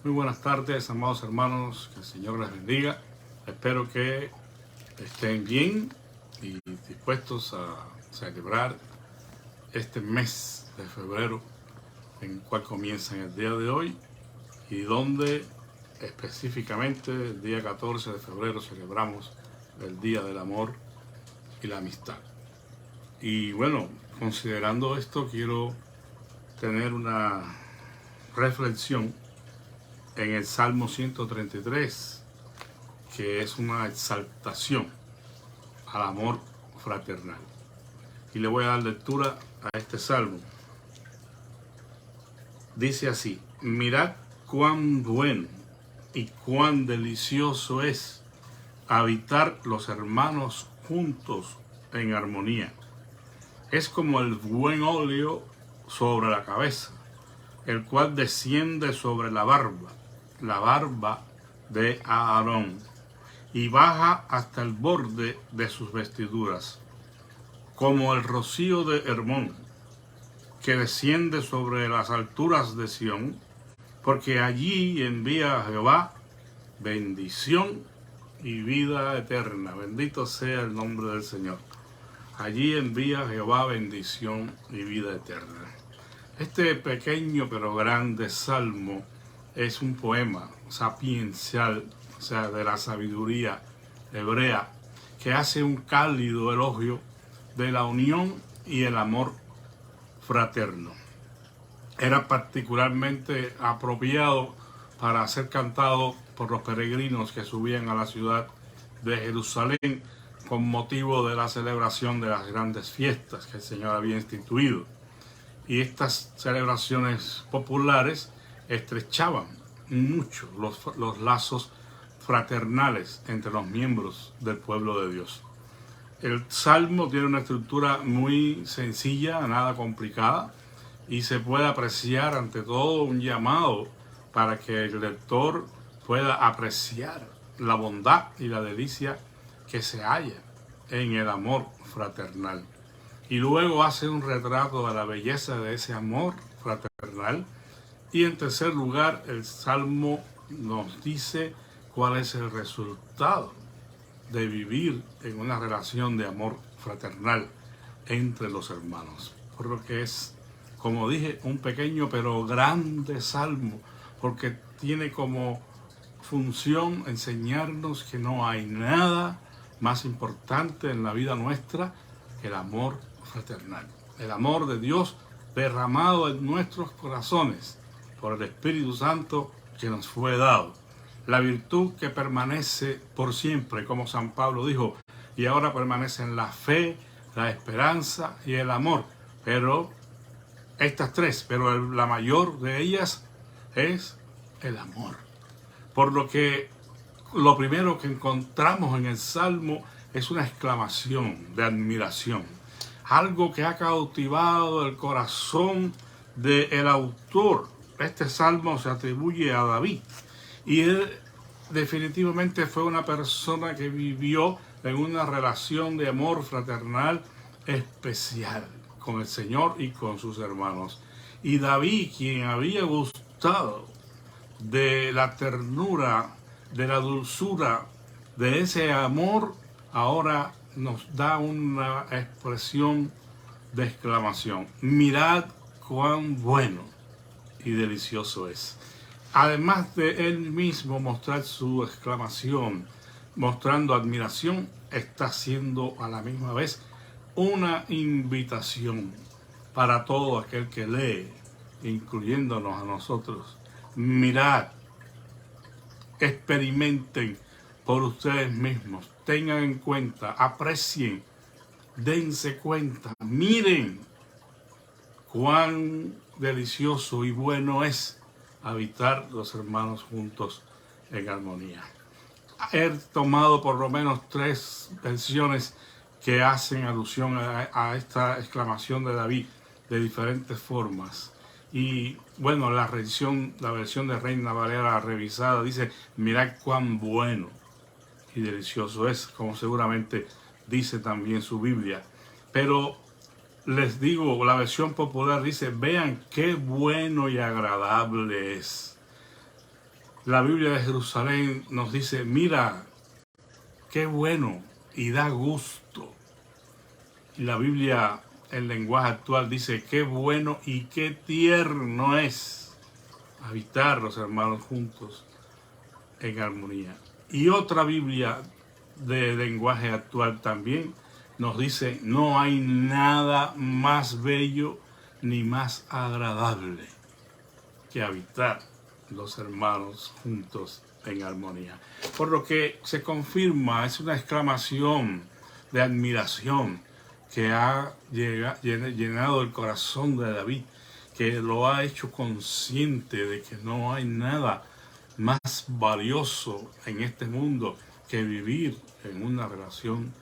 Muy buenas tardes, amados hermanos, que el Señor les bendiga. Espero que estén bien y dispuestos a celebrar este mes de febrero, en el cual comienza en el día de hoy y donde específicamente el día 14 de febrero celebramos el Día del Amor y la Amistad. Y bueno, considerando esto, quiero tener una reflexión en el Salmo 133, que es una exaltación al amor fraternal. Y le voy a dar lectura a este salmo. Dice así: mirad cuán bueno y cuán delicioso es habitar los hermanos juntos en armonía. Es como el buen óleo sobre la cabeza, el cual desciende sobre la barba de Aarón, y baja hasta el borde de sus vestiduras, como el rocío de Hermón, que desciende sobre las alturas de Sión, porque allí envía a Jehová bendición y vida eterna. Bendito sea el nombre del Señor. Allí envía Jehová bendición y vida eterna. Este pequeño pero grande salmo es un poema sapiencial, o sea, de la sabiduría hebrea, que hace un cálido elogio de la unión y el amor fraterno. Era particularmente apropiado para ser cantado por los peregrinos que subían a la ciudad de Jerusalén con motivo de la celebración de las grandes fiestas que el Señor había instituido. Y estas celebraciones populares estrechaban mucho los lazos fraternales entre los miembros del pueblo de Dios. El Salmo tiene una estructura muy sencilla, nada complicada, y se puede apreciar ante todo un llamado para que el lector pueda apreciar la bondad y la delicia que se halla en el amor fraternal. Y luego hace un retrato de la belleza de ese amor fraternal. Y en tercer lugar, el Salmo nos dice cuál es el resultado de vivir en una relación de amor fraternal entre los hermanos. Por lo que es, como dije, un pequeño pero grande salmo, porque tiene como función enseñarnos que no hay nada más importante en la vida nuestra que el amor fraternal. El amor de Dios derramado en nuestros corazones por el Espíritu Santo que nos fue dado. La virtud que permanece por siempre, como San Pablo dijo, y ahora permanece en la fe, la esperanza y el amor. Pero estas tres, pero la mayor de ellas es el amor. Por lo que lo primero que encontramos en el Salmo es una exclamación de admiración. Algo que ha cautivado el corazón del autor. Este Salmo se atribuye a David. Y él definitivamente fue una persona que vivió en una relación de amor fraternal especial con el Señor y con sus hermanos. Y David, quien había gustado de la ternura, de la dulzura, de ese amor, ahora nos da una expresión de exclamación. Mirad cuán bueno y delicioso es. Además de él mismo mostrar su exclamación, mostrando admiración, está haciendo a la misma vez una invitación para todo aquel que lee, incluyéndonos a nosotros. Mirad, experimenten por ustedes mismos, tengan en cuenta, aprecien, dense cuenta, miren cuán delicioso y bueno es habitar los hermanos juntos en armonía. He tomado por lo menos 3 versiones que hacen alusión a esta exclamación de David de diferentes formas. Y bueno, la versión de Reina Valera revisada dice: mirad cuán bueno y delicioso es, como seguramente dice también su Biblia. Pero les digo, la versión popular dice: vean qué bueno y agradable es. La Biblia de Jerusalén nos dice, mira, qué bueno y da gusto. Y la Biblia, en lenguaje actual, dice, qué bueno y qué tierno es habitar los hermanos juntos en armonía. Y otra Biblia de lenguaje actual también nos dice, no hay nada más bello ni más agradable que habitar los hermanos juntos en armonía. Por lo que se confirma, es una exclamación de admiración que ha llenado el corazón de David, que lo ha hecho consciente de que no hay nada más valioso en este mundo que vivir en una relación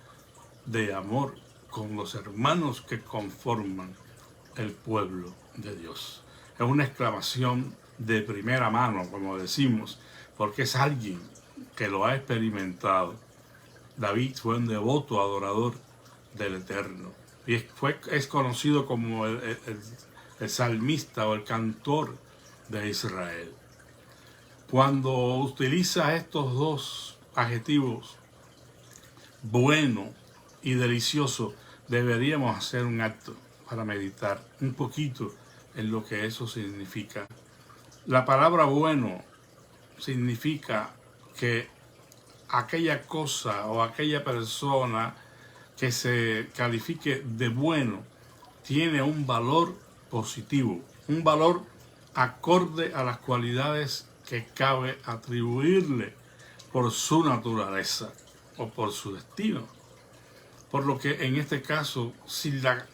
de amor con los hermanos que conforman el pueblo de Dios. Es una exclamación de primera mano, como decimos, porque es alguien que lo ha experimentado. David fue un devoto adorador del Eterno y es conocido como el salmista o el cantor de Israel. Cuando utiliza estos dos adjetivos, bueno y delicioso, deberíamos hacer un acto para meditar un poquito en lo que eso significa. La palabra bueno significa que aquella cosa o aquella persona que se califique de bueno tiene un valor positivo, un valor acorde a las cualidades que cabe atribuirle por su naturaleza o por su destino. Por lo que en este caso, si la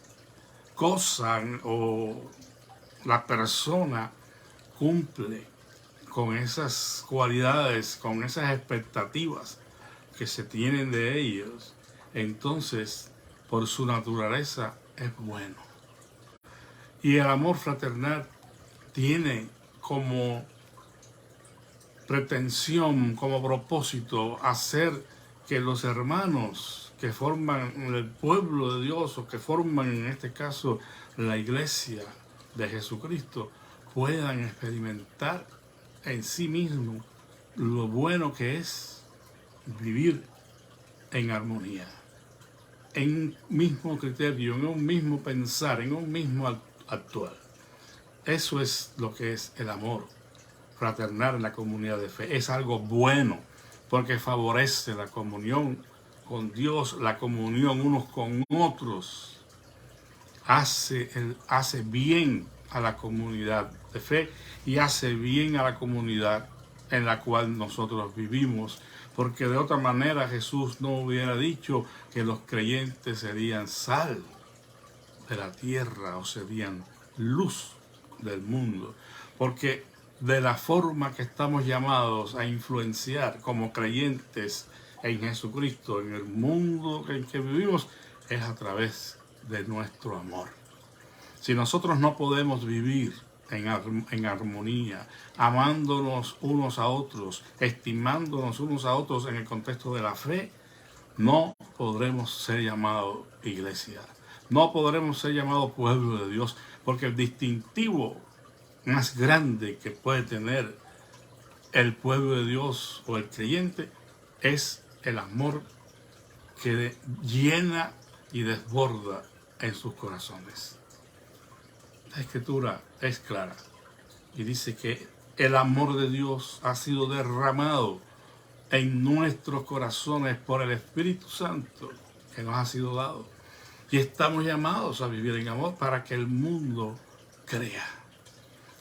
cosa o la persona cumple con esas cualidades, con esas expectativas que se tienen de ellos, entonces por su naturaleza es bueno. Y el amor fraternal tiene como pretensión, como propósito, hacer que los hermanos que forman el pueblo de Dios o que forman en este caso la iglesia de Jesucristo puedan experimentar en sí mismos lo bueno que es vivir en armonía, en un mismo criterio, en un mismo pensar, en un mismo actuar. Eso es lo que es el amor fraternal en la comunidad de fe. Es algo bueno porque favorece la comunión con Dios, la comunión unos con otros. Hace bien a la comunidad de fe y hace bien a la comunidad en la cual nosotros vivimos, porque de otra manera Jesús no hubiera dicho que los creyentes serían sal de la tierra o serían luz del mundo, porque de la forma que estamos llamados a influenciar como creyentes en Jesucristo, en el mundo en que vivimos, es a través de nuestro amor. Si nosotros no podemos vivir en armonía, amándonos unos a otros, estimándonos unos a otros en el contexto de la fe, no podremos ser llamados iglesia. No podremos ser llamados pueblo de Dios, porque el distintivo más grande que puede tener el pueblo de Dios o el creyente es el amor que llena y desborda en sus corazones. La Escritura es clara y dice que el amor de Dios ha sido derramado en nuestros corazones por el Espíritu Santo que nos ha sido dado. Y estamos llamados a vivir en amor para que el mundo crea.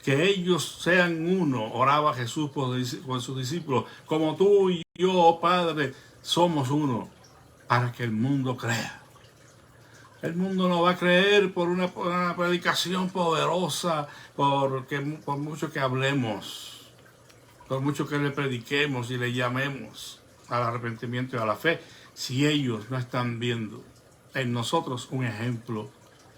Que ellos sean uno, oraba Jesús por sus discípulos, como tú y yo, oh Padre, somos uno, para que el mundo crea. El mundo no va a creer por una predicación poderosa, por mucho que hablemos, por mucho que le prediquemos y le llamemos al arrepentimiento y a la fe, si ellos no están viendo en nosotros un ejemplo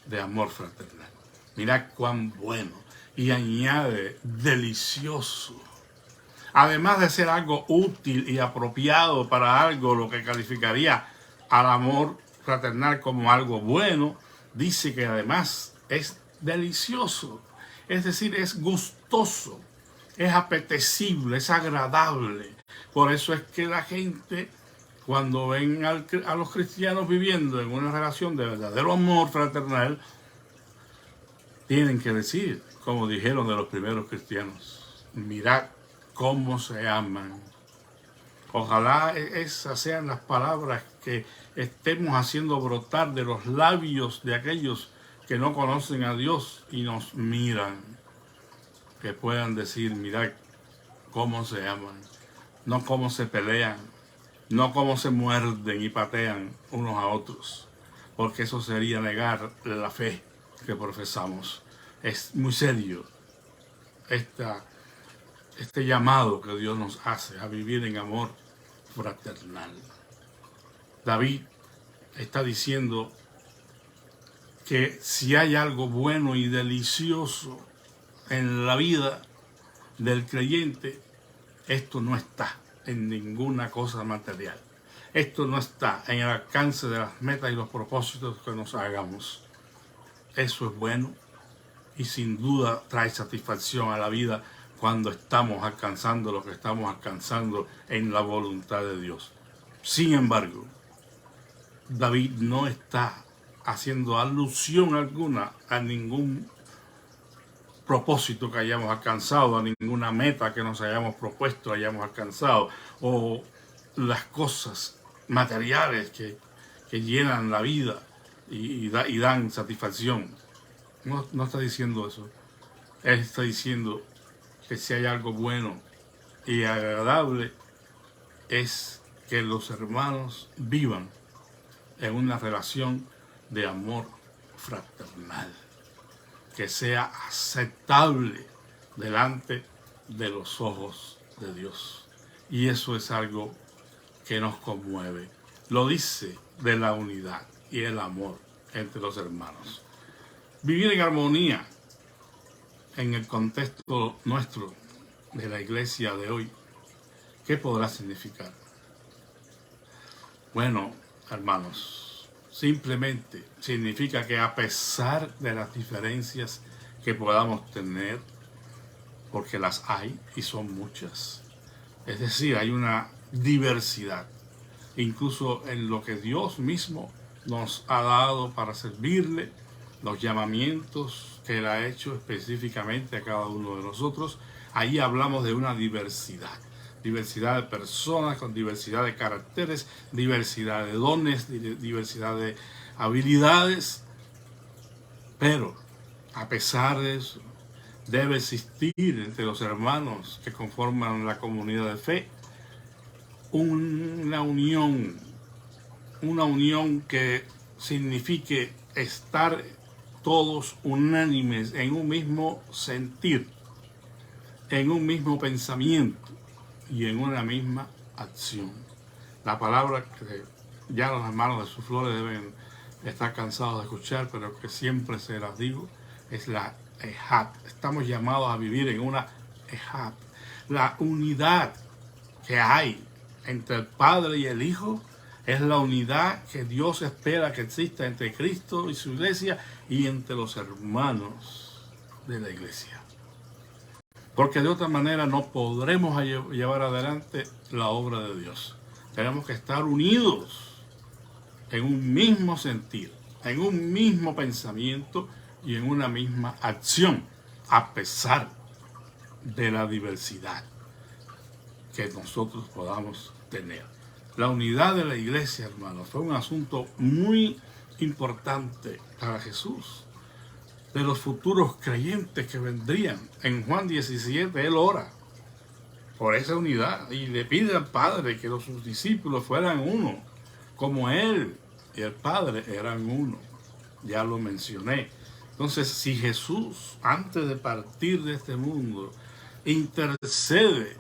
de amor fraternal. Mirad cuán bueno, y añade delicioso. Además de ser algo útil y apropiado para algo, lo que calificaría al amor fraternal como algo bueno, dice que además es delicioso, es decir, es gustoso, es apetecible, es agradable. Por eso es que la gente, cuando ven a los cristianos viviendo en una relación de verdadero amor fraternal, tienen que decir, como dijeron de los primeros cristianos, mirad cómo se aman. Ojalá esas sean las palabras que estemos haciendo brotar de los labios de aquellos que no conocen a Dios y nos miran. Que puedan decir, mirad cómo se aman, no cómo se pelean, no cómo se muerden y patean unos a otros, porque eso sería negar la fe que profesamos. Es muy serio este llamado que Dios nos hace a vivir en amor fraternal. David está diciendo que si hay algo bueno y delicioso en la vida del creyente, esto no está en ninguna cosa material. Esto no está en el alcance de las metas y los propósitos que nos hagamos. Eso es bueno y sin duda trae satisfacción a la vida cuando estamos alcanzando lo que estamos alcanzando en la voluntad de Dios. Sin embargo, David no está haciendo alusión alguna a ningún propósito que hayamos alcanzado, a ninguna meta que nos hayamos propuesto, hayamos alcanzado, o las cosas materiales que llenan la vida y dan satisfacción. No está diciendo eso. Él está diciendo que si hay algo bueno y agradable es que los hermanos vivan en una relación de amor fraternal, que sea aceptable delante de los ojos de Dios. Y eso es algo que nos conmueve. Lo dice de la unidad y el amor entre los hermanos. Vivir en armonía en el contexto nuestro de la iglesia de hoy, ¿qué podrá significar? Bueno, hermanos, simplemente significa que a pesar de las diferencias que podamos tener, porque las hay y son muchas, es decir, hay una diversidad, incluso en lo que Dios mismo nos ha dado para servirle, los llamamientos que Él ha hecho específicamente a cada uno de nosotros. Ahí hablamos de una diversidad de personas con diversidad de caracteres, diversidad de dones, diversidad de habilidades, pero a pesar de eso debe existir entre los hermanos que conforman la comunidad de fe una unión que signifique estar todos unánimes en un mismo sentir, en un mismo pensamiento y en una misma acción. La palabra que ya los hermanos de sus flores deben estar cansados de escuchar, pero que siempre se las digo, es la ejat. Estamos llamados a vivir en una ejat. La unidad que hay entre el Padre y el Hijo es la unidad que Dios espera que exista entre Cristo y su iglesia y entre los hermanos de la iglesia. Porque de otra manera no podremos llevar adelante la obra de Dios. Tenemos que estar unidos en un mismo sentir, en un mismo pensamiento y en una misma acción, a pesar de la diversidad que nosotros podamos tener. La unidad de la iglesia, hermanos, fue un asunto muy importante para Jesús, de los futuros creyentes que vendrían. En Juan 17 Él ora por esa unidad y le pide al Padre que sus discípulos fueran uno, como Él y el Padre eran uno. Ya lo mencioné. Entonces, si Jesús, antes de partir de este mundo, intercede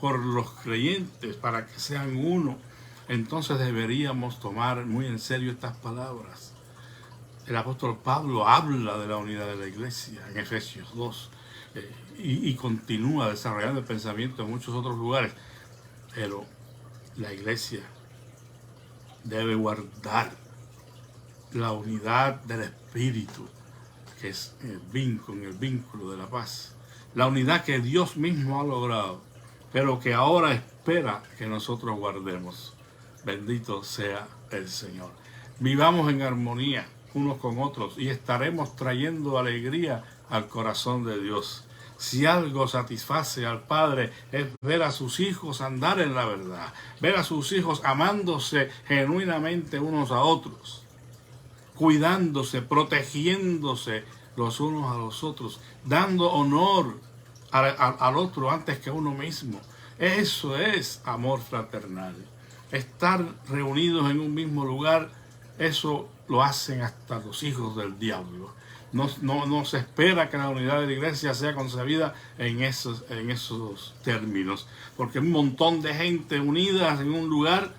por los creyentes para que sean uno, entonces deberíamos tomar muy en serio estas palabras. El apóstol Pablo habla de la unidad de la iglesia en Efesios 2 y continúa desarrollando el pensamiento en muchos otros lugares, pero la iglesia debe guardar la unidad del Espíritu, que es el vínculo de la paz, la unidad que Dios mismo ha logrado, pero que ahora espera que nosotros guardemos. Bendito sea el Señor. Vivamos en armonía unos con otros y estaremos trayendo alegría al corazón de Dios. Si algo satisface al Padre es ver a sus hijos andar en la verdad, ver a sus hijos amándose genuinamente unos a otros, cuidándose, protegiéndose los unos a los otros, dando honor al otro antes que a uno mismo. Eso es amor fraternal. Estar reunidos en un mismo lugar, eso lo hacen hasta los hijos del diablo. No se espera que la unidad de la iglesia sea concebida en esos términos, porque un montón de gente unida en un lugar,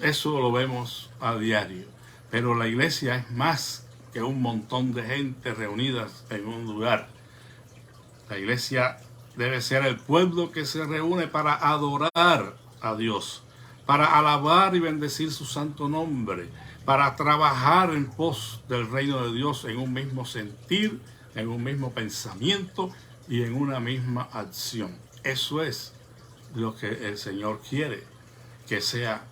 eso lo vemos a diario. Pero la iglesia es más que un montón de gente reunidas en un lugar. La iglesia debe ser el pueblo que se reúne para adorar a Dios, para alabar y bendecir su santo nombre, para trabajar en pos del reino de Dios en un mismo sentir, en un mismo pensamiento y en una misma acción. Eso es lo que el Señor quiere que sea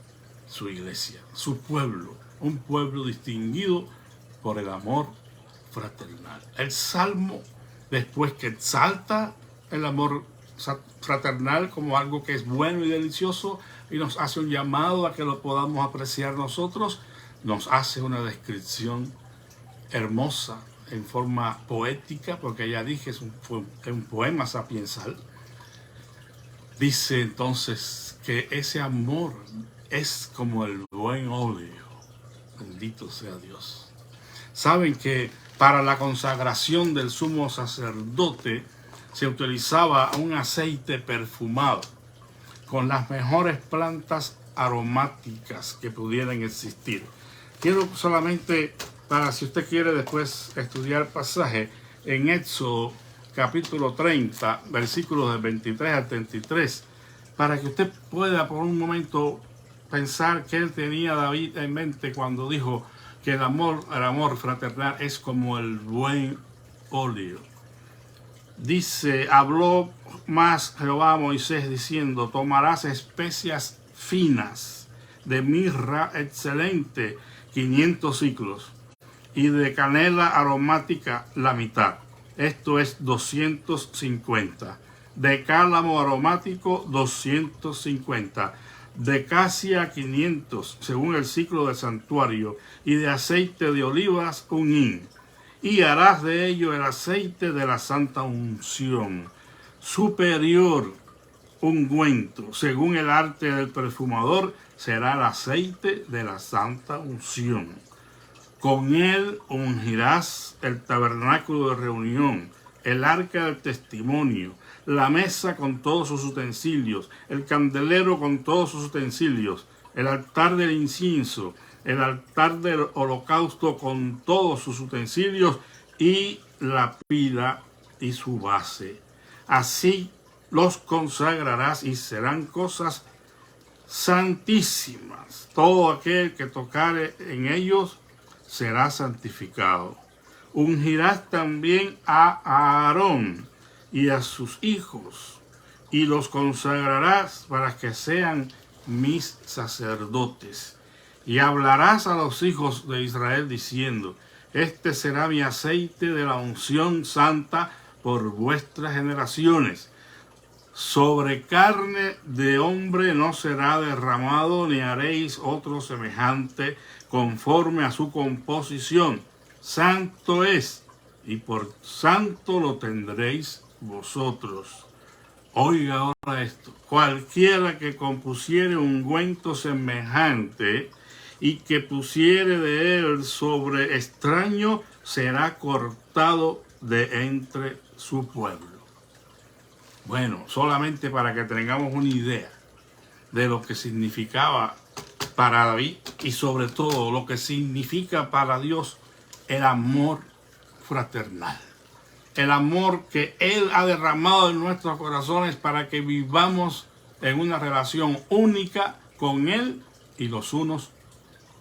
su iglesia, su pueblo, un pueblo distinguido por el amor fraternal. El Salmo, después que exalta el amor fraternal como algo que es bueno y delicioso y nos hace un llamado a que lo podamos apreciar nosotros, nos hace una descripción hermosa en forma poética, porque ya dije, es un poema sapiensal. Dice entonces que ese amor es como el buen óleo. Bendito sea Dios. Saben que para la consagración del sumo sacerdote se utilizaba un aceite perfumado con las mejores plantas aromáticas que pudieran existir. Quiero solamente, para si usted quiere después estudiar pasaje, en Éxodo capítulo 30, versículos del 23 al 33, para que usted pueda por un momento pensar que él tenía David en mente cuando dijo que el amor fraternal es como el buen óleo. Dice, habló más Jehová a Moisés diciendo, tomarás especias finas de mirra excelente, 500 siclos, y de canela aromática la mitad, esto es 250, de cálamo aromático 250, de casia 500, según el ciclo del santuario, y de aceite de olivas 1 hin. Y harás de ello el aceite de la santa unción, superior ungüento, según el arte del perfumador, será el aceite de la santa unción. Con él ungirás el tabernáculo de reunión, el arca del testimonio, la mesa con todos sus utensilios, el candelero con todos sus utensilios, el altar del incienso, el altar del holocausto con todos sus utensilios y la pila y su base. Así los consagrarás y serán cosas santísimas. Todo aquel que tocare en ellos será santificado. Ungirás también a Aarón y a sus hijos y los consagrarás para que sean mis sacerdotes. Y hablarás a los hijos de Israel diciendo, este será mi aceite de la unción santa por vuestras generaciones. Sobre carne de hombre no será derramado, ni haréis otro semejante conforme a su composición. Santo es, y por santo lo tendréis vosotros. Oiga ahora esto, cualquiera que compusiere ungüento semejante y que pusiere de él sobre extraño, será cortado de entre su pueblo. Bueno, solamente para que tengamos una idea de lo que significaba para David y sobre todo lo que significa para Dios el amor fraternal. El amor que Él ha derramado en nuestros corazones para que vivamos en una relación única con Él y los unos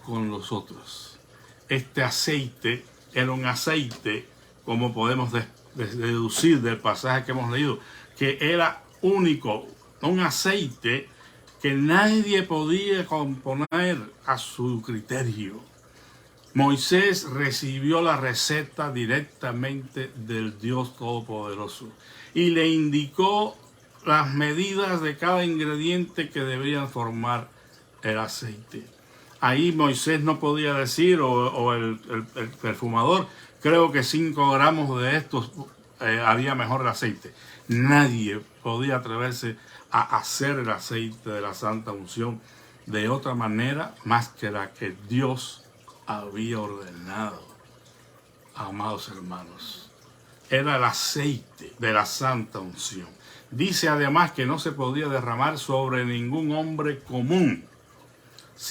con los otros. Este aceite era un aceite, como podemos deducir del pasaje que hemos leído, que era único, un aceite que nadie podía componer a su criterio. Moisés recibió la receta directamente del Dios Todopoderoso y le indicó las medidas de cada ingrediente que debían formar el aceite. Ahí Moisés no podía decir, o el perfumador, creo que 5 gramos de estos haría mejor el aceite. Nadie podía atreverse a hacer el aceite de la Santa Unción de otra manera más que la que Dios había ordenado. Amados hermanos, era el aceite de la Santa Unción. Dice además que no se podía derramar sobre ningún hombre común,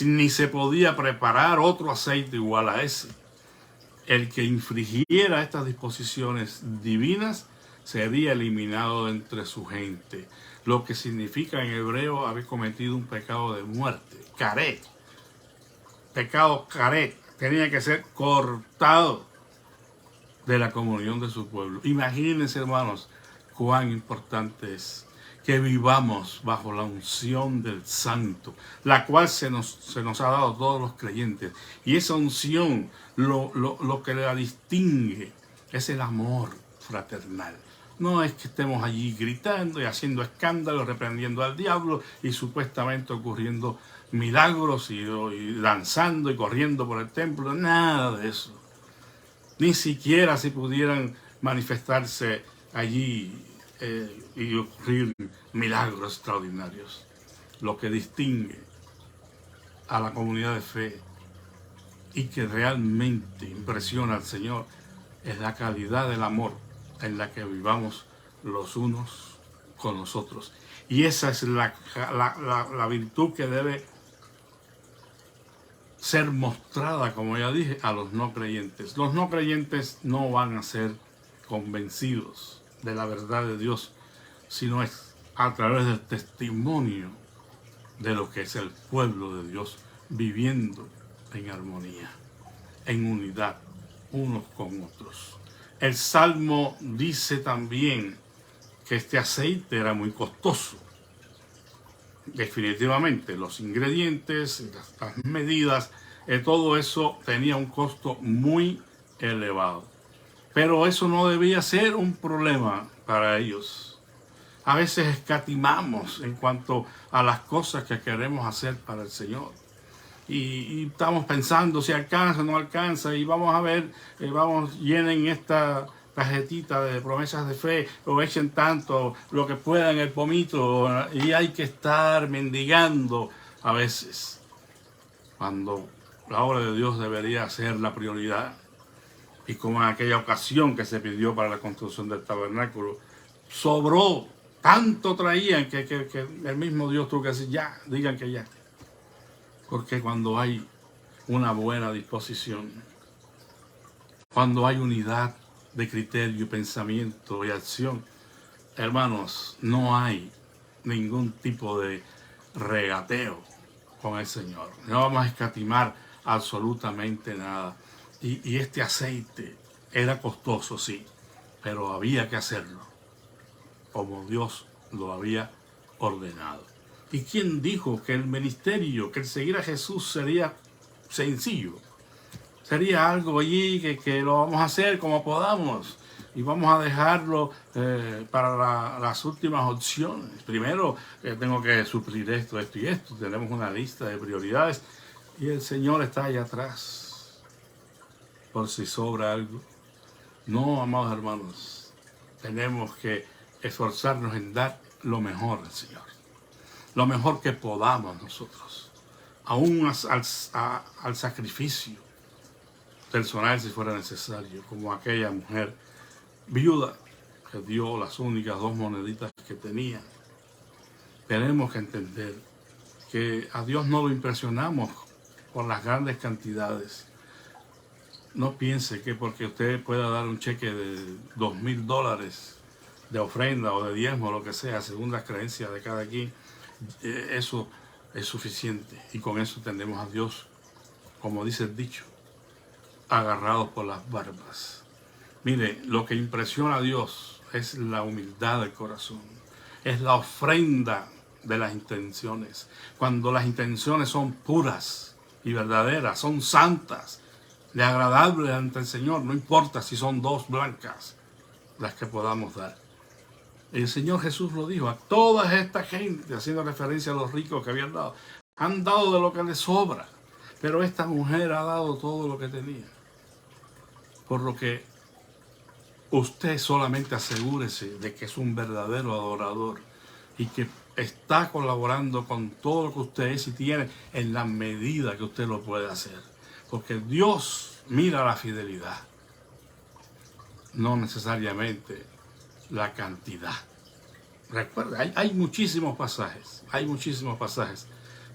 ni se podía preparar otro aceite igual a ese. El que infringiera estas disposiciones divinas sería eliminado de entre su gente, lo que significa en hebreo haber cometido un pecado de muerte, caret. Pecado caret, tenía que ser cortado de la comunión de su pueblo. Imagínense, hermanos, cuán importante es que vivamos bajo la unción del Santo, la cual se nos ha dado a todos los creyentes. Y esa unción, lo que la distingue es el amor fraternal. No es que estemos allí gritando y haciendo escándalo, reprendiendo al diablo y supuestamente ocurriendo milagros y danzando y corriendo por el templo. Nada de eso. Ni siquiera si pudieran manifestarse allí y ocurrir milagros extraordinarios. Lo que distingue a la comunidad de fe y que realmente impresiona al Señor es la calidad del amor en la que vivamos los unos con los otros. Y esa es la virtud que debe ser mostrada, como ya dije, a los no creyentes. Los no creyentes no van a ser convencidos de la verdad de Dios, sino es a través del testimonio de lo que es el pueblo de Dios viviendo en armonía, en unidad, unos con otros. El Salmo dice también que este aceite era muy costoso. Definitivamente, los ingredientes, las medidas, todo eso tenía un costo muy elevado. Pero eso no debía ser un problema para ellos. A veces escatimamos en cuanto a las cosas que queremos hacer para el Señor. Y estamos pensando si alcanza o no alcanza, y vamos a ver, llenen esta tarjetita de promesas de fe, o echen tanto, lo que puedan, el pomito, y hay que estar mendigando a veces, cuando la obra de Dios debería ser la prioridad. Y como en aquella ocasión que se pidió para la construcción del tabernáculo, sobró, tanto traían que el mismo Dios tuvo que decir, ya, digan que ya. Porque cuando hay una buena disposición, cuando hay unidad de criterio, pensamiento y acción, hermanos, no hay ningún tipo de regateo con el Señor. No vamos a escatimar absolutamente nada. Y este aceite era costoso, sí, pero había que hacerlo como Dios lo había ordenado. ¿Y quién dijo que el ministerio, que el seguir a Jesús sería sencillo? Sería algo allí que lo vamos a hacer como podamos y vamos a dejarlo para las últimas opciones. Primero tengo que suplir esto y esto. Tenemos una lista de prioridades y el Señor está allá atrás por si sobra algo. No, amados hermanos, tenemos que esforzarnos en dar lo mejor al Señor. Lo mejor que podamos nosotros, aún al sacrificio personal si fuera necesario, como aquella mujer viuda que dio las únicas 2 moneditas que tenía. Tenemos que entender que a Dios no lo impresionamos por las grandes cantidades. No piense que porque usted pueda dar un cheque de $2,000 de ofrenda o de diezmo, lo que sea, según las creencias de cada quien, eso es suficiente. Y con eso tendremos a Dios, como dice el dicho, agarrados por las barbas. Mire, lo que impresiona a Dios es la humildad del corazón, es la ofrenda de las intenciones. Cuando las intenciones son puras y verdaderas, son santas, de agradables ante el Señor, no importa si son dos blancas las que podamos dar. El Señor Jesús lo dijo, a toda esta gente, haciendo referencia a los ricos que habían dado, han dado de lo que les sobra, pero esta mujer ha dado todo lo que tenía. Por lo que usted solamente asegúrese de que es un verdadero adorador y que está colaborando con todo lo que usted es y tiene en la medida que usted lo puede hacer. Porque Dios mira la fidelidad, no necesariamente la cantidad. Recuerda, hay muchísimos pasajes,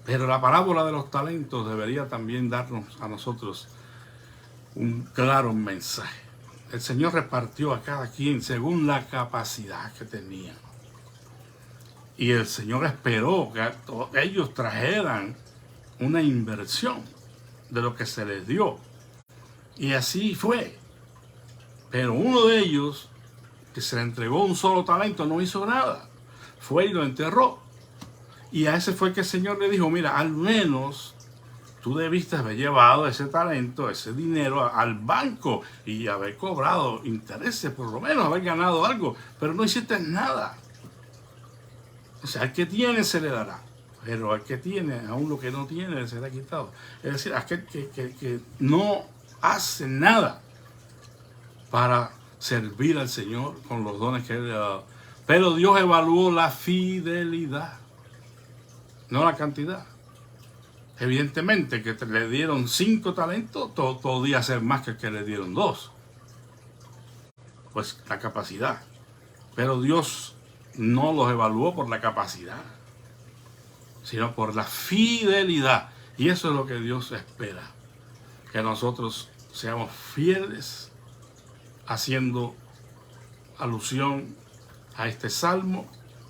pero la parábola de los talentos debería también darnos a nosotros un claro mensaje. El Señor repartió a cada quien según la capacidad que tenía. Y el Señor esperó que ellos trajeran una inversión de lo que se les dio. Y así fue. Pero uno de ellos, que se le entregó un solo talento, no hizo nada. Fue y lo enterró. Y a ese fue que el Señor le dijo, mira, al menos tú debiste haber llevado ese talento, ese dinero al banco y haber cobrado intereses, por lo menos haber ganado algo, pero no hiciste nada. O sea, al que tiene se le dará, pero al que tiene, aún lo que no tiene, le será quitado. Es decir, aquel que no hace nada para servir al Señor con los dones que Él le ha dado. Pero Dios evaluó la fidelidad, no la cantidad. Evidentemente que le dieron 5 talentos, podía ser más que el que le dieron 2. Pues la capacidad. Pero Dios no los evaluó por la capacidad, sino por la fidelidad. Y eso es lo que Dios espera. Que nosotros seamos fieles, haciendo alusión a este salmo,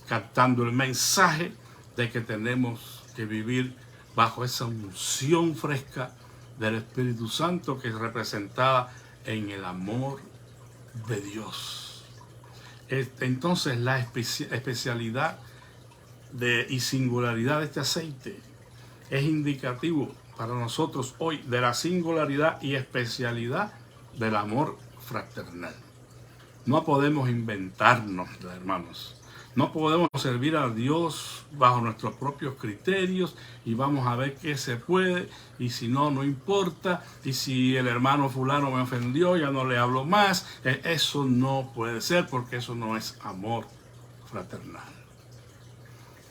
captando el mensaje de que tenemos que vivir bajo esa unción fresca del Espíritu Santo que es representada en el amor de Dios. Entonces la especialidad y singularidad de este aceite es indicativo para nosotros hoy de la singularidad y especialidad del amor fraternal. No podemos inventarnos, hermanos. No podemos servir a Dios bajo nuestros propios criterios y vamos a ver qué se puede y si no, no importa. Y si el hermano fulano me ofendió, ya no le hablo más. Eso no puede ser porque eso no es amor fraternal.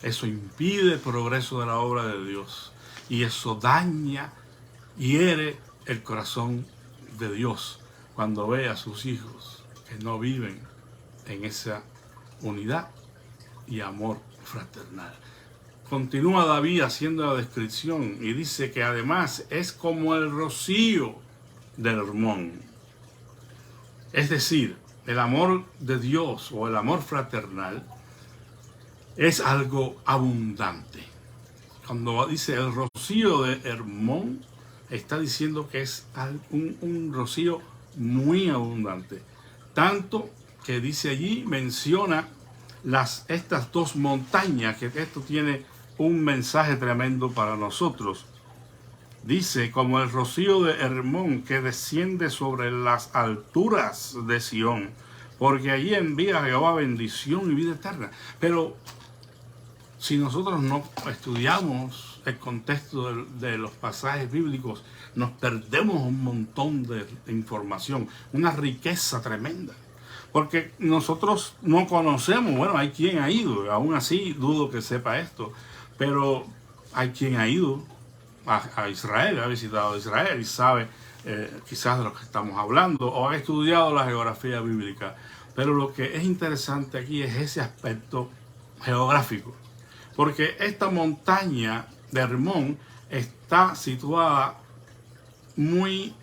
Eso impide el progreso de la obra de Dios y eso daña, hiere el corazón de Dios cuando ve a sus hijos que no viven en esa unidad y amor fraternal. Continúa David haciendo la descripción y dice que además es como el rocío del Hermón. Es decir, el amor de Dios o el amor fraternal es algo abundante. Cuando dice el rocío de Hermón, está diciendo que es un rocío muy abundante. Tanto que dice allí, menciona estas dos montañas, que esto tiene un mensaje tremendo para nosotros. Dice, como el rocío de Hermón que desciende sobre las alturas de Sión, porque allí envía a Jehová bendición y vida eterna. Pero si nosotros no estudiamos el contexto de los pasajes bíblicos, nos perdemos un montón de información, una riqueza tremenda. Porque nosotros no conocemos, bueno, hay quien ha ido, aún así dudo que sepa esto, pero hay quien ha ido a Israel, ha visitado Israel y sabe quizás de lo que estamos hablando, o ha estudiado la geografía bíblica. Pero lo que es interesante aquí es ese aspecto geográfico, porque esta montaña de Hermón está situada muy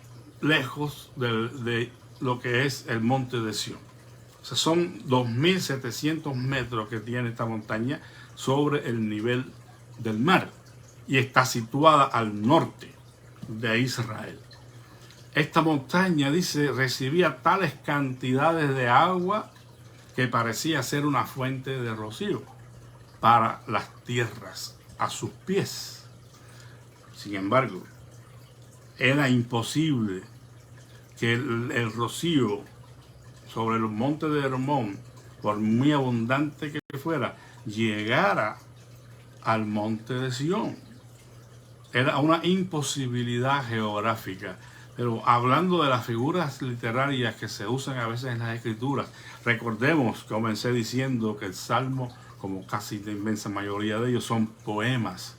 lejos de lo que es el monte de Sión. O sea, son 2.700 metros que tiene esta montaña sobre el nivel del mar y está situada al norte de Israel. Esta montaña, dice, recibía tales cantidades de agua que parecía ser una fuente de rocío para las tierras a sus pies. Sin embargo, era imposible que el rocío sobre los montes de Hermón, por muy abundante que fuera, llegara al monte de Sión. Era una imposibilidad geográfica. Pero hablando de las figuras literarias que se usan a veces en las escrituras, recordemos, comencé diciendo que el Salmo, como casi la inmensa mayoría de ellos, son poemas.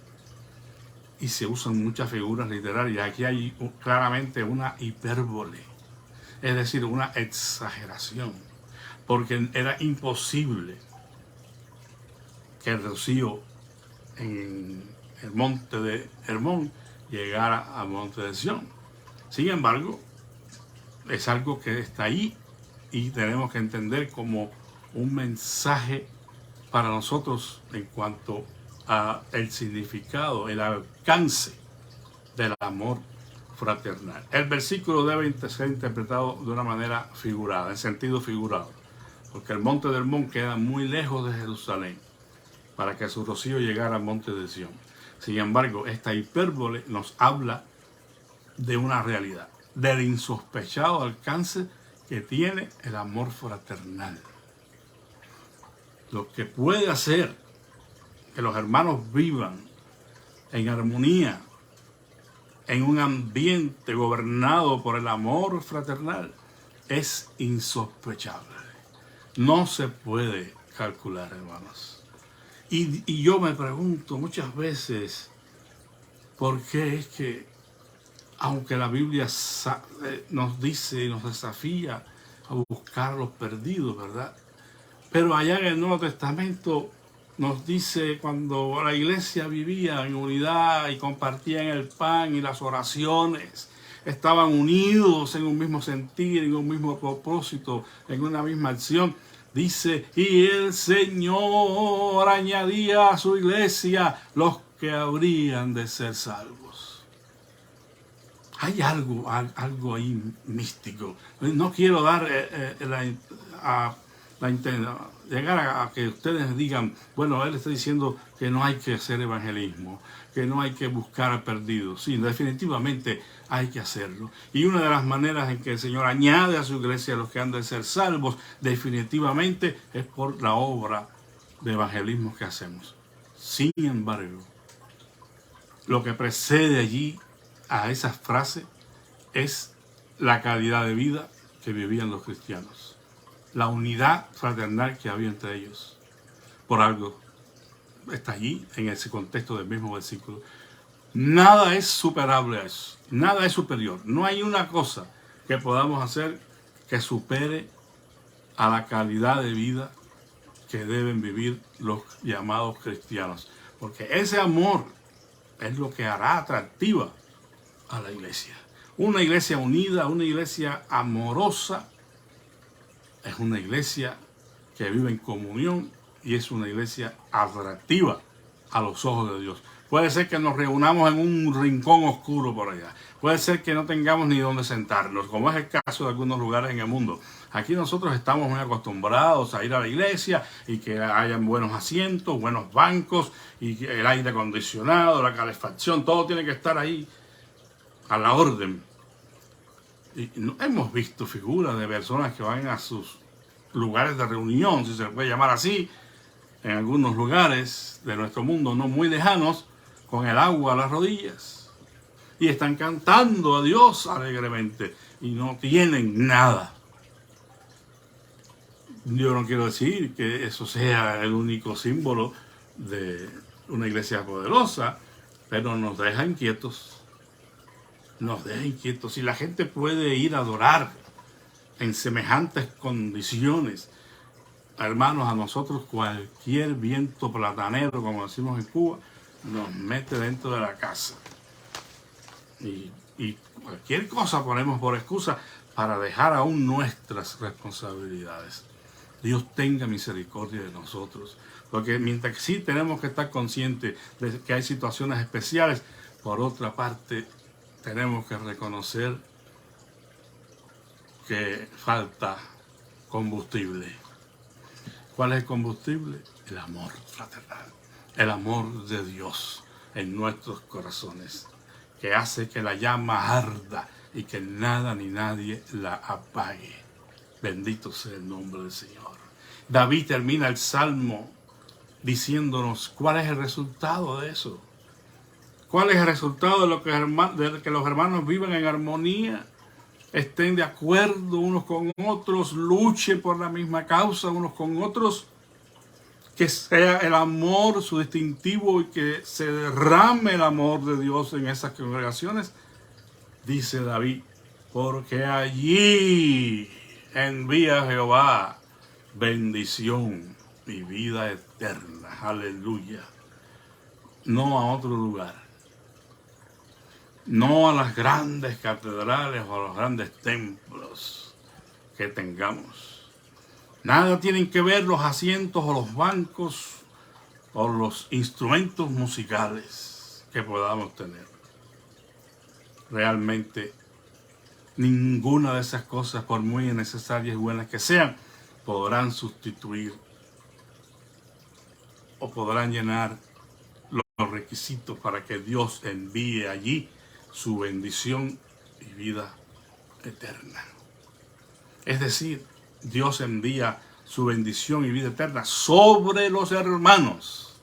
Y se usan muchas figuras literarias. Aquí hay claramente una hipérbole, es decir, una exageración. Porque era imposible que el rocío en el monte de Hermón llegara al monte de Sión. Sin embargo, es algo que está ahí y tenemos que entender como un mensaje para nosotros en cuanto a el significado, el alcance del amor fraternal. El versículo debe ser interpretado de una manera figurada, en sentido figurado, porque el monte de Hermón queda muy lejos de Jerusalén para que su rocío llegara al monte de Sión. Sin embargo, esta hipérbole nos habla de una realidad, del insospechado alcance que tiene el amor fraternal. Lo que puede hacer que los hermanos vivan en armonía, en un ambiente gobernado por el amor fraternal, es insospechable. No se puede calcular, hermanos. Y yo me pregunto muchas veces, ¿por qué es que aunque la Biblia nos dice y nos desafía a buscar a los perdidos, ¿verdad? Pero allá en el Nuevo Testamento nos dice cuando la iglesia vivía en unidad y compartían el pan y las oraciones, estaban unidos en un mismo sentir, en un mismo propósito, en una misma acción. Dice, y el Señor añadía a su iglesia los que habrían de ser salvos. Hay algo ahí místico. No quiero dar llegar a que ustedes digan, bueno, él está diciendo que no hay que hacer evangelismo, que no hay que buscar a perdidos. Sí, definitivamente hay que hacerlo. Y una de las maneras en que el Señor añade a su iglesia a los que han de ser salvos, definitivamente es por la obra de evangelismo que hacemos. Sin embargo, lo que precede allí a esa frase es la calidad de vida que vivían los cristianos, la unidad fraternal que había entre ellos. Por algo está allí en ese contexto del mismo versículo. Nada es superable a eso, nada es superior. No hay una cosa que podamos hacer que supere a la calidad de vida que deben vivir los llamados cristianos, porque ese amor es lo que hará atractiva a la iglesia. Una iglesia unida, una iglesia amorosa, es una iglesia que vive en comunión y es una iglesia atractiva a los ojos de Dios. Puede ser que nos reunamos en un rincón oscuro por allá. Puede ser que no tengamos ni dónde sentarnos, como es el caso de algunos lugares en el mundo. Aquí nosotros estamos muy acostumbrados a ir a la iglesia y que hayan buenos asientos, buenos bancos y el aire acondicionado, la calefacción, todo tiene que estar ahí a la orden. Y hemos visto figuras de personas que van a sus lugares de reunión, si se les puede llamar así, en algunos lugares de nuestro mundo no muy lejanos, con el agua a las rodillas. Y están cantando a Dios alegremente y no tienen nada. Yo no quiero decir que eso sea el único símbolo de una iglesia poderosa, pero nos deja inquietos. Nos deja inquietos. Si la gente puede ir a adorar en semejantes condiciones, hermanos, a nosotros cualquier viento platanero, como decimos en Cuba, nos mete dentro de la casa. Y cualquier cosa ponemos por excusa para dejar aún nuestras responsabilidades. Dios tenga misericordia de nosotros, porque mientras que sí tenemos que estar conscientes de que hay situaciones especiales, por otra parte tenemos que reconocer que falta combustible. ¿Cuál es el combustible? El amor fraternal, el amor de Dios en nuestros corazones, que hace que la llama arda y que nada ni nadie la apague. Bendito sea el nombre del Señor. David termina el Salmo diciéndonos cuál es el resultado de eso. ¿Cuál es el resultado de que los hermanos vivan en armonía? Estén de acuerdo unos con otros, luchen por la misma causa unos con otros, que sea el amor su distintivo y que se derrame el amor de Dios en esas congregaciones. Dice David, porque allí envía Jehová bendición y vida eterna. Aleluya. No a otro lugar. No a las grandes catedrales o a los grandes templos que tengamos. Nada tienen que ver los asientos o los bancos o los instrumentos musicales que podamos tener. Realmente ninguna de esas cosas, por muy necesarias y buenas que sean, podrán sustituir o podrán llenar los requisitos para que Dios envíe allí su bendición y vida eterna. Es decir, Dios envía su bendición y vida eterna sobre los hermanos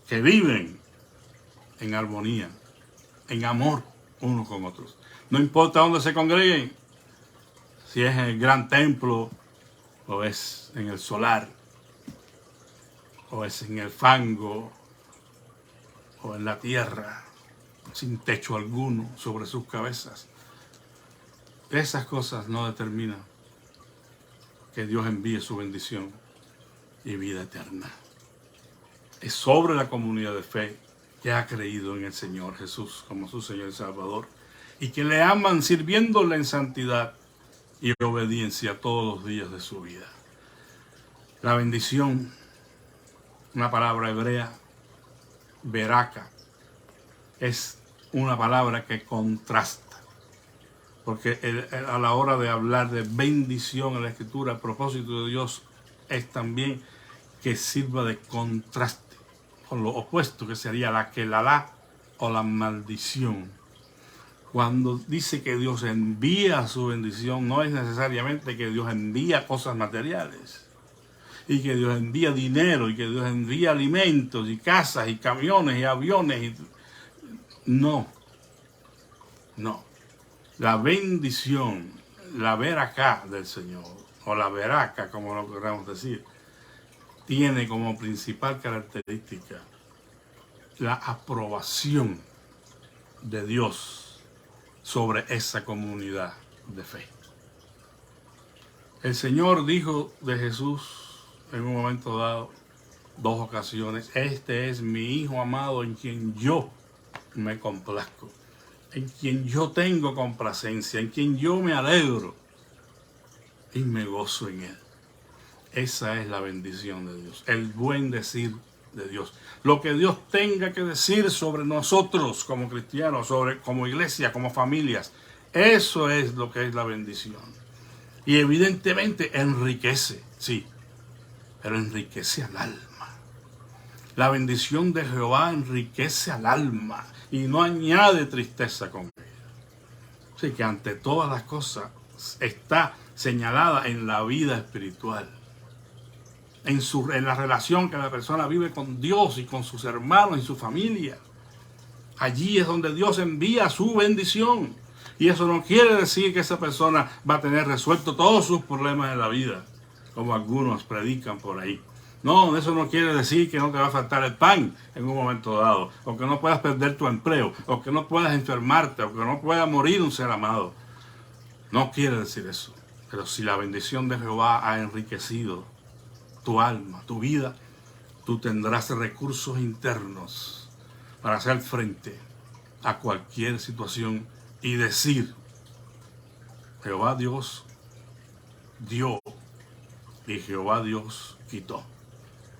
que viven en armonía, en amor unos con otros. No importa dónde se congreguen, si es en el gran templo, o es en el solar, o es en el fango, o en la tierra, sin techo alguno sobre sus cabezas. Esas cosas no determinan que Dios envíe su bendición y vida eterna. Es sobre la comunidad de fe que ha creído en el Señor Jesús como su Señor y Salvador y que le aman sirviéndole en santidad y obediencia todos los días de su vida. La bendición, una palabra hebrea, beraka, es una palabra que contrasta. Porque a la hora de hablar de bendición en la Escritura, el propósito de Dios es también que sirva de contraste con lo opuesto, que sería la quelalá o la maldición. Cuando dice que Dios envía su bendición, no es necesariamente que Dios envía cosas materiales, y que Dios envía dinero, y que Dios envía alimentos, y casas, y camiones, y aviones. No. La bendición, la veracá del Señor, o la veraca, como lo queramos decir, tiene como principal característica la aprobación de Dios sobre esa comunidad de fe. El Señor dijo de Jesús en un momento dado, 2 ocasiones, este es mi Hijo amado en quien yo me complazco, en quien yo tengo complacencia, en quien yo me alegro y me gozo en Él. Esa es la bendición de Dios, el buen decir de Dios. Lo que Dios tenga que decir sobre nosotros como cristianos, como iglesia, como familias, eso es lo que es la bendición. Y evidentemente enriquece, sí, pero enriquece al alma. La bendición de Jehová enriquece al alma y no añade tristeza con ella. Así que ante todas las cosas está señalada en la vida espiritual, en la relación que la persona vive con Dios y con sus hermanos y su familia. Allí es donde Dios envía su bendición. Y eso no quiere decir que esa persona va a tener resuelto todos sus problemas en la vida, como algunos predican por ahí. No, eso no quiere decir que no te va a faltar el pan en un momento dado, o que no puedas perder tu empleo, o que no puedas enfermarte, o que no pueda morir un ser amado. No quiere decir eso. Pero si la bendición de Jehová ha enriquecido tu alma, tu vida, tú tendrás recursos internos para hacer frente a cualquier situación y decir, Jehová Dios dio y Jehová Dios quitó.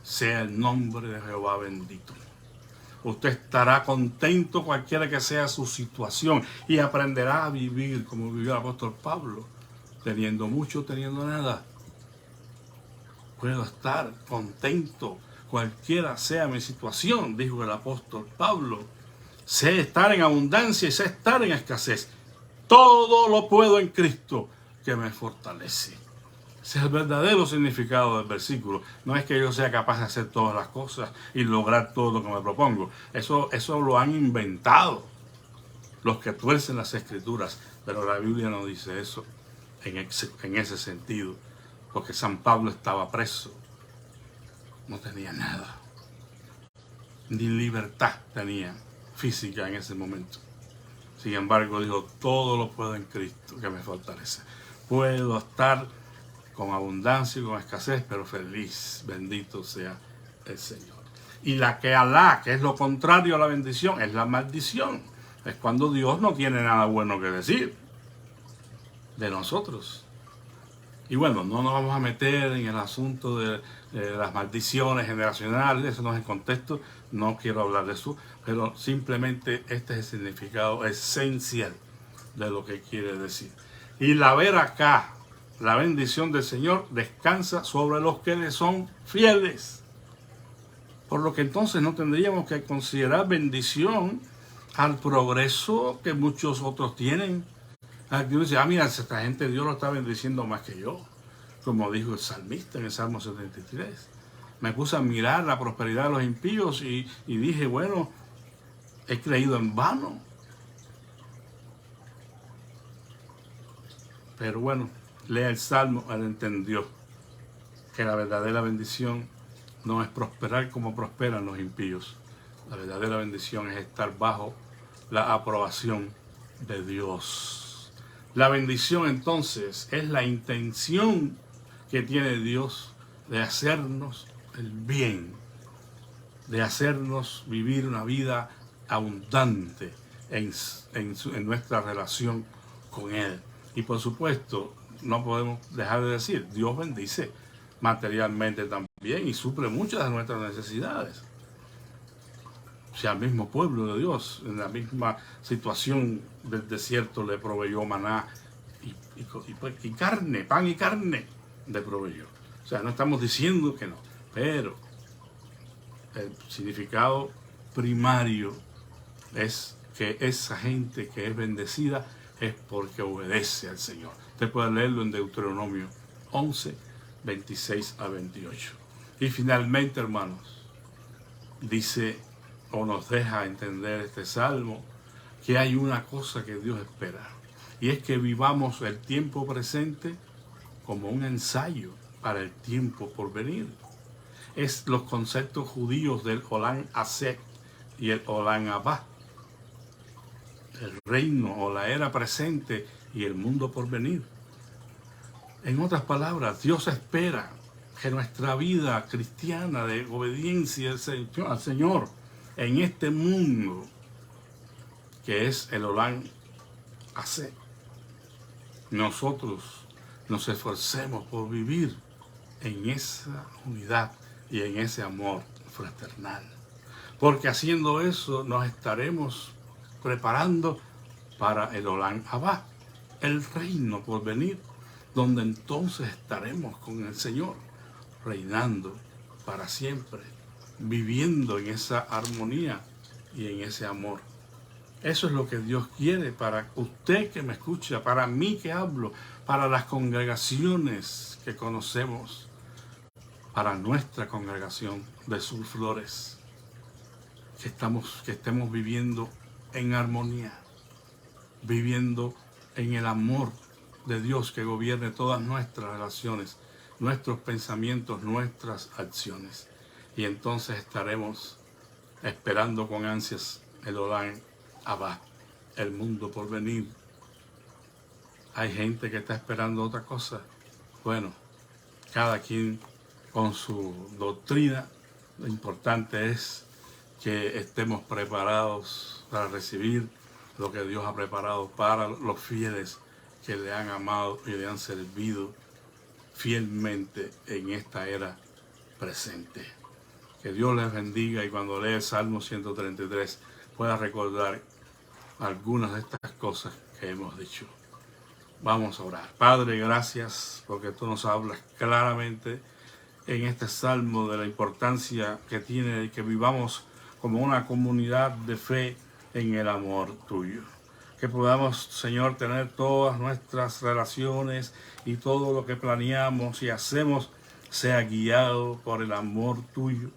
Sea el nombre de Jehová bendito. Usted estará contento cualquiera que sea su situación y aprenderá a vivir como vivió el apóstol Pablo, teniendo mucho, teniendo nada. Puedo estar contento, cualquiera sea mi situación, dijo el apóstol Pablo. Sé estar en abundancia y sé estar en escasez. Todo lo puedo en Cristo que me fortalece. Ese es el verdadero significado del versículo. No es que yo sea capaz de hacer todas las cosas y lograr todo lo que me propongo. Eso lo han inventado los que tuercen las escrituras. Pero la Biblia no dice eso en ese sentido. Porque San Pablo estaba preso. No tenía nada. Ni libertad tenía física en ese momento. Sin embargo, dijo, todo lo puedo en Cristo que me fortalece. Puedo estar con abundancia y con escasez, pero feliz, bendito sea el Señor. Y la que Alá, que es lo contrario a la bendición, es la maldición. Es cuando Dios no tiene nada bueno que decir de nosotros. Y bueno, no nos vamos a meter en el asunto de las maldiciones generacionales, eso no es el contexto, no quiero hablar de eso, pero simplemente este es el significado esencial de lo que quiere decir. Y la ver acá, la bendición del Señor descansa sobre los que le son fieles. Por lo que entonces no tendríamos que considerar bendición al progreso que muchos otros tienen. Uno dice, mira, esta gente Dios lo está bendiciendo más que yo. Como dijo el salmista en el Salmo 73. Me puse a mirar la prosperidad de los impíos y dije, bueno, he creído en vano. Pero bueno, lea el Salmo, él entendió que la verdadera bendición no es prosperar como prosperan los impíos. La verdadera bendición es estar bajo la aprobación de Dios. La bendición entonces es la intención que tiene Dios de hacernos el bien, de hacernos vivir una vida abundante en nuestra relación con Él. Y por supuesto, no podemos dejar de decir, Dios bendice materialmente también y suple muchas de nuestras necesidades. O sea, al mismo pueblo de Dios, en la misma situación del desierto, le proveyó maná y carne, pan y carne le proveyó. O sea, no estamos diciendo que no, pero el significado primario es que esa gente que es bendecida es porque obedece al Señor. Usted puede leerlo en Deuteronomio 11, 26 a 28. Y finalmente, hermanos, dice o nos deja entender este salmo que hay una cosa que Dios espera, y es que vivamos el tiempo presente como un ensayo para el tiempo por venir. Es los conceptos judíos del Olam Hazé y el Olam Abba, el reino o la era presente y el mundo por venir. En otras palabras, Dios espera que nuestra vida cristiana de obediencia al Señor en este mundo, que es el Olam Hazé, nosotros nos esforcemos por vivir en esa unidad y en ese amor fraternal. Porque haciendo eso nos estaremos preparando para el Olam Abba, el reino por venir, donde entonces estaremos con el Señor, reinando para siempre, viviendo en esa armonía y en ese amor. Eso es lo que Dios quiere para usted que me escucha, para mí que hablo, para las congregaciones que conocemos, para nuestra congregación de Sulflores, que estemos viviendo en armonía, viviendo en el amor de Dios que gobierne todas nuestras relaciones, nuestros pensamientos, nuestras acciones. Y entonces estaremos esperando con ansias el Olam Abba, el mundo por venir. Hay gente que está esperando otra cosa. Bueno, cada quien con su doctrina. Lo importante es que estemos preparados para recibir lo que Dios ha preparado para los fieles que le han amado y le han servido fielmente en esta era presente. Que Dios les bendiga, y cuando lea el Salmo 133 pueda recordar algunas de estas cosas que hemos dicho. Vamos a orar. Padre, gracias porque tú nos hablas claramente en este salmo de la importancia que tiene que vivamos como una comunidad de fe en el amor tuyo. Que podamos, Señor, tener todas nuestras relaciones y todo lo que planeamos y hacemos sea guiado por el amor tuyo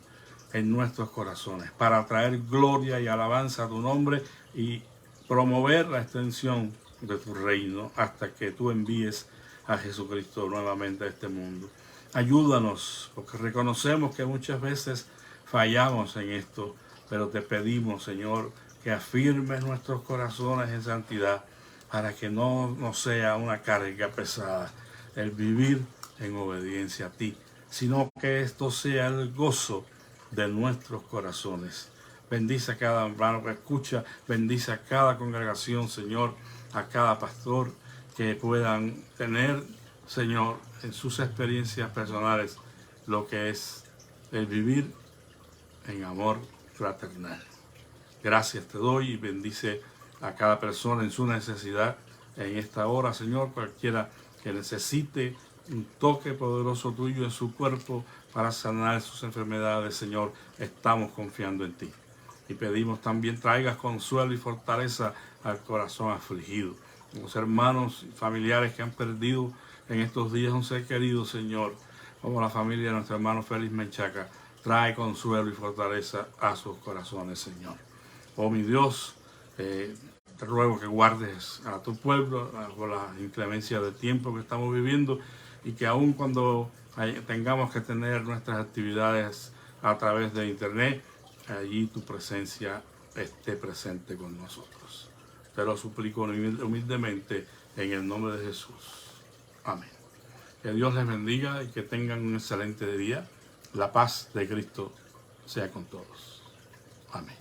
en nuestros corazones, para traer gloria y alabanza a tu nombre y promover la extensión de tu reino hasta que tú envíes a Jesucristo nuevamente a este mundo. Ayúdanos, porque reconocemos que muchas veces fallamos en esto, pero te pedimos, Señor, que afirmes nuestros corazones en santidad para que no nos sea una carga pesada el vivir en obediencia a ti, sino que esto sea el gozo de nuestros corazones. Bendice a cada hermano que escucha, bendice a cada congregación, Señor, a cada pastor, que puedan tener, Señor, en sus experiencias personales lo que es el vivir en amor fraternal. Gracias te doy y bendice a cada persona en su necesidad en esta hora, Señor, cualquiera que necesite un toque poderoso tuyo en su cuerpo para sanar sus enfermedades, Señor, estamos confiando en ti. Y pedimos también traigas consuelo y fortaleza al corazón afligido. Los hermanos y familiares que han perdido en estos días un ser querido, Señor, como la familia de nuestro hermano Félix Menchaca, trae consuelo y fortaleza a sus corazones, Señor. Oh mi Dios, te ruego que guardes a tu pueblo por la inclemencia del tiempo que estamos viviendo y que aun cuando tengamos que tener nuestras actividades a través de internet, allí tu presencia esté presente con nosotros. Te lo suplico humildemente en el nombre de Jesús. Amén. Que Dios les bendiga y que tengan un excelente día. La paz de Cristo sea con todos. Amén.